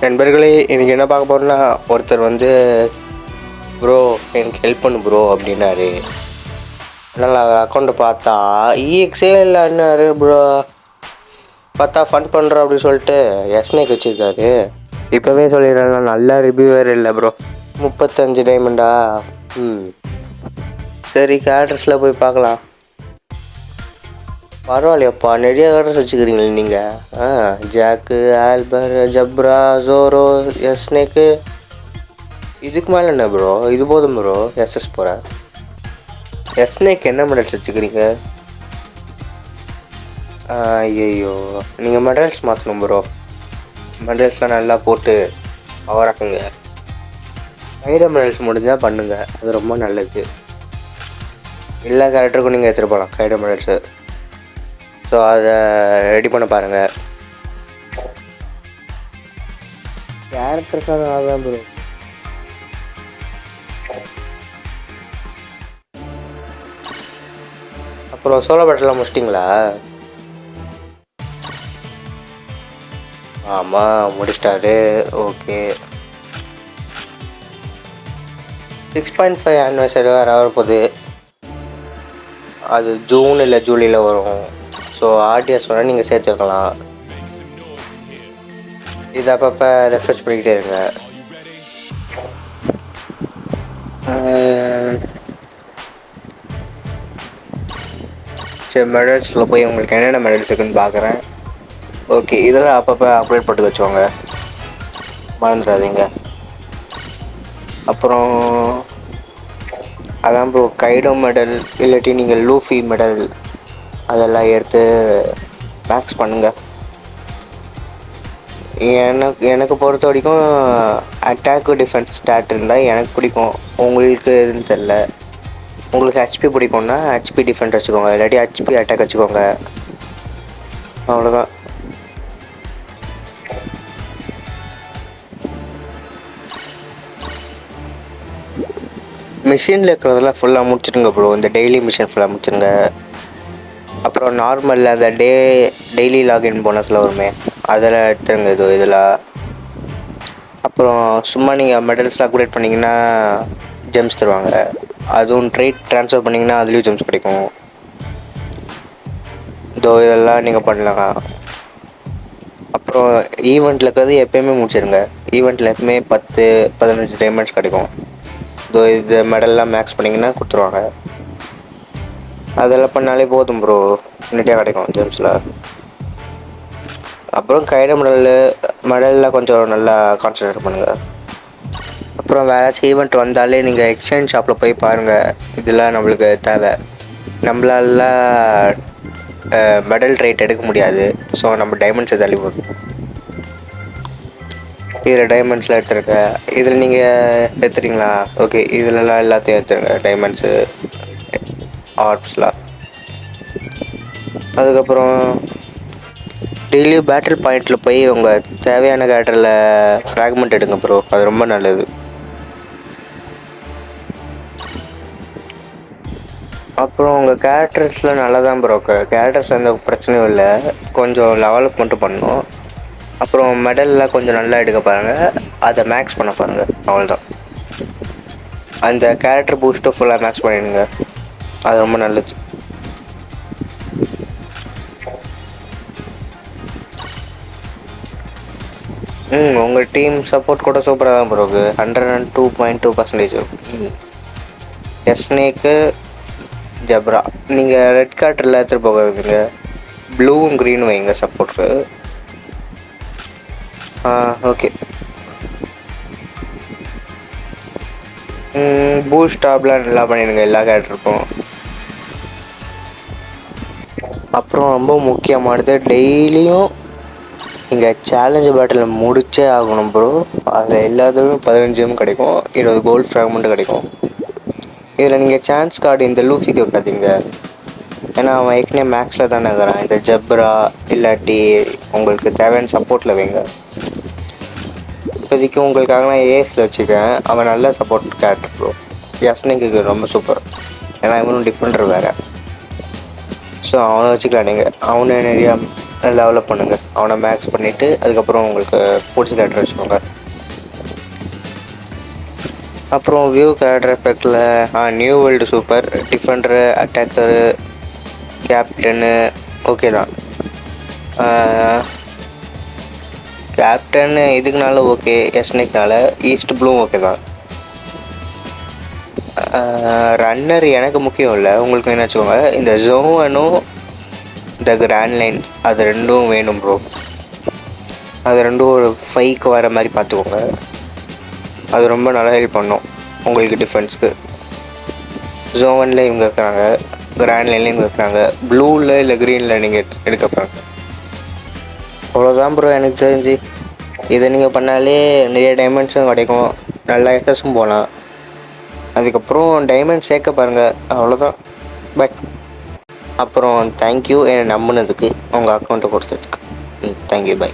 நண்பர்களே, எனக்கு என்ன பார்க்க போகிறோன்னா, ஒருத்தர் வந்து ப்ரோ எனக்கு ஹெல்ப் பண்ணு ப்ரோ அப்படின்னாரு. அதனால் அவர் அக்கௌண்ட்டை பார்த்தா இஎக்ஸே இல்லைன்னாரு ப்ரோ. பார்த்தா ஃபன் பண்ணுறோம் அப்படின்னு சொல்லிட்டு எஸ்னேக் வச்சுருக்காரு. இப்போவே சொல்லிடுறேன், நல்ல ரிவ்யூவர் இல்லை ப்ரோ. 35 டைமண்டா? சரி, கேரக்டர்ஸில் போய் பார்க்கலாம். பரவாயில்லையப்பா, நிறைய கேரக்டர்ஸ் வச்சுக்கிறீங்களே நீங்கள். ஜாக்கு, ஆல்பர், ஜப்ரா, ஜோரோ, எஸ்னேக்கு. இதுக்கு மேலே என்ன ப்ரோ? இது போதும் ப்ரோ. எஸ்எஸ் போகிறேன். எஸ்னேக்கு என்ன மெடல்ஸ் வச்சுக்கிறீங்க? ஐயோ, நீங்கள் மெடல்ஸ் மாற்றணும் ப்ரோ. மெடல்ஸ்லாம் நல்லா போட்டு பவராக்குங்க. கைட மெடல்ஸ் முடிஞ்சால் பண்ணுங்கள், அது ரொம்ப நல்லது. எல்லா கேரக்டருக்கும் நீங்கள் எடுத்துகிட்டு போகலாம் கைட மெடல்ஸு. ஸோ அதை ரெடி பண்ண பாருங்கள். கேரக்டர்ஸாக அதான் ப்ரோ. அப்புறம் சோலோ பேட்டெல்லாம் முடிச்சிட்டிங்களா? ஆமாம், முடிச்சிட்டாரு. ஓகே. 6.5 ஆனிவர்சரி வேறு வரப்போகுது. அது ஜூன் இல்லை ஜூலையில் வரும். ஸோ ஆர்டிஎஸ் வேணால் நீங்கள் சேர்த்து வைக்கலாம். இது அப்பப்போ ரெஃப்ரெஷ் பண்ணிக்கிட்டே இருங்க. சரி, மெடல்ஸில் போய் உங்களுக்கு என்னென்ன மெடல்ஸ் இருக்குன்னு பார்க்குறேன். ஓகே, இதெல்லாம் அப்பப்போ அப்டேட் போட்டு வச்சுக்கோங்க, மறந்துடாதீங்க. அப்புறம் அதான் ப்ரோ, கைடோ மெடல் இல்லாட்டி நீங்கள் லூஃபி மெடல் அதெல்லாம் எடுத்து மேக்ஸ் பண்ணுங்கள். எனக்கு பொறுத்த வரைக்கும் அட்டாக்கு டிஃபென்ஸ் ஸ்டாட் இருந்தால் எனக்கு பிடிக்கும். உங்களுக்கு எதுன்னு தெரில. உங்களுக்கு ஹெச்பி பிடிக்கும்னா ஹெச்பி டிஃபெண்ட் வச்சுக்கோங்க, இல்லாட்டி ஹெச்பி அட்டாக் வச்சுக்கோங்க. அவ்வளோதான். மிஷினில் இருக்கிறதெல்லாம் ஃபுல்லாக முடிச்சுடுங்க ப்ரோ. இந்த டெய்லி மிஷின் ஃபுல்லாக முடிச்சுடுங்க. அப்புறம் நார்மலில் அந்த டெய்லி லாகின் போனஸில் வருமே, அதெல்லாம் எடுத்துருங்க. இதில் அப்புறம் சும்மா நீங்கள் மெடல்ஸ்லாம் அப்கிரேட் பண்ணிங்கன்னா ஜெம்ஸ் தருவாங்க. அதுவும் ட்ரேட் ட்ரான்ஸ்ஃபர் பண்ணிங்கன்னா அதுலேயும் ஜெம்ஸ் கிடைக்கும். இதெல்லாம் நீங்கள் பண்ணலாம். அப்புறம் ஈவெண்ட்டில் இருக்கிறது எப்போயுமே முடிச்சிடுங்க. ஈவெண்ட்டில் எப்பவுமே 10-15 டைமண்ட்ஸ் கிடைக்கும். இது மெடல்லாம் மேக்ஸ் பண்ணிங்கன்னா கொடுத்துருவாங்க. அதெல்லாம் பண்ணாலே போதும் ப்ரோ, நீட்டாக கிடைக்கும் ஜெம்ஸில். அப்புறம் கைட மெடலில் கொஞ்சம் நல்லா கான்சன்ட்ரேட் பண்ணுங்கள். அப்புறம் வேறு ஏதாச்சும் ஈவெண்ட் வந்தாலே நீங்கள் எக்ஸ்சேஞ்ச் ஷாப்பில் போய் பாருங்கள். இதெல்லாம் நம்மளுக்கு தேவை. நம்மளால மெடல் ரேட் எடுக்க முடியாது. ஸோ நம்ம டைமண்ட்ஸை தள்ளி போதும். இதில் டைமண்ட்ஸ்லாம் எடுத்துருங்க. இதில் நீங்கள் எடுத்துறீங்களா? ஓகே, இதிலலாம் எல்லாத்தையும் எடுத்துருங்க, டைமண்ட்ஸு, ஆர்ப்ஸ்லாம். அதுக்கப்புறம் டெய்லியும் பேட்டில் பாயிண்டில் போய் உங்கள் தேவையான கேரக்டரில் ஃப்ராக்மெண்ட் எடுங்க ப்ரோ, அது ரொம்ப நல்லது. அப்புறம் உங்கள் கேரக்டர்ஸில் நல்லா தான் ப்ரோ, கேரக்டர்ஸ் எந்த பிரச்சனையும் இல்லை, கொஞ்சம் லெவலப் மட்டும் பண்ணணும். அப்புறம் மெடல்லாம் கொஞ்சம் நல்லா எடுக்க பாருங்கள், அதை மேக்ஸ் பண்ண பாருங்கள், அவ்வளோதான். அந்த கேரக்டர் பூஸ்ட்டை ஃபுல்லாக மேக்ஸ் பண்ணிடுங்க, அது ரொம்ப நல்லது. உங்கள் டீம் சப்போர்ட் கூட சூப்பராக தான் ப்ரோ இருக்குது. 102.2%. எஸ்னேக்கு, ஜப்ரா. நீங்கள் ரெட் கேரக்டரில் எடுத்துகிட்டு போகாதீங்க, ப்ளூவும் க்ரீனும் வைங்க சப்போர்ட்டுக்கு. ஓகே. பூஸ்ட் டாப்லாம் நல்லா பண்ணிடுங்க எல்லா கேரக்டருக்கும். அப்புறம் ரொம்ப முக்கியமானது, டெய்லியும் நீங்கள் சேலஞ்சு பேட்டில் முடிச்சே ஆகணும் ப்ரோ. அதில் எல்லாத்துக்கும் 15 கிடைக்கும், 20 கோல்டு ஃப்ராக்மெண்ட் கிடைக்கும். இதில் நீங்கள் சான்ஸ் கார்டு இந்த லூஃபிக்கு வைக்காதீங்க, ஏன்னா அவன் ஏற்கனவே மேக்ஸில் தானே இருக்கிறான். இந்த ஜப்ரா இல்லாட்டி உங்களுக்கு தேவையான சப்போர்ட்டில் வைங்க. இப்போதைக்கு உங்களுக்காக நான் ஏஎஸில் வச்சுருக்கேன், அவன் நல்ல சப்போர்ட் கேரக்டர் ப்ரோ. எஸ்னேக்கு ரொம்ப சூப்பர், ஏன்னா இவனும் டிஃபெண்டர் வேறு. ஸோ அவனை வச்சுக்கலாம் நீங்கள். அவனை நிறையா டெவலப் பண்ணுங்கள். அவனை மேக்ஸ் பண்ணிவிட்டு அதுக்கப்புறம் உங்களுக்கு பிடிச்ச கேரக்டர் வச்சுக்கோங்க. அப்புறம் வியூ கேரக்டர் எஃபெக்டில் new world super, defender, attacker, captain okay தான். கேப்டன் இதுக்குனால ஓகே, எஸ்னிக்னால. ஈஸ்ட் ப்ளூவும் ஓகே தான். ரன்னர் எனக்கு முக்கியம் இல்லை, உங்களுக்கு என்ன வச்சுக்கோங்க. இந்த ஜோவனும் இந்த கிராண்ட் லைன் அது ரெண்டும் வேணும் ப்ரோ. அது ரெண்டும் ஒரு 5க்கு வர மாதிரி பார்த்துக்கோங்க. அது ரொம்ப நல்லா ஹெல்ப் பண்ணும் உங்களுக்கு டிஃபென்ஸ்க்கு. ஜோவனில் இவங்க இருக்கிறாங்க, கிராண்ட் லைன்லேயும் இவங்க இருக்கிறாங்க, ப்ளூவில் இல்லை க்ரீனில் நீங்கள் எடுக்க போகிறாங்க. அவ்வளோதான் ப்ரோ எனக்கு தெரிஞ்சு. இதை நீங்கள் பண்ணாலே நிறைய டைமண்ட்ஸும் கிடைக்கும், நல்லா எக்ஸஸும் போகலாம். அதுக்கப்புறம் டைமண்ட் சேர்க்க பாருங்கள், அவ்வளோதான். பை. அப்புறம் தேங்க்யூ என்னை நம்பினதுக்கு, உங்கள் அக்கௌண்ட்டை கொடுத்ததுக்கு. Thank you, by.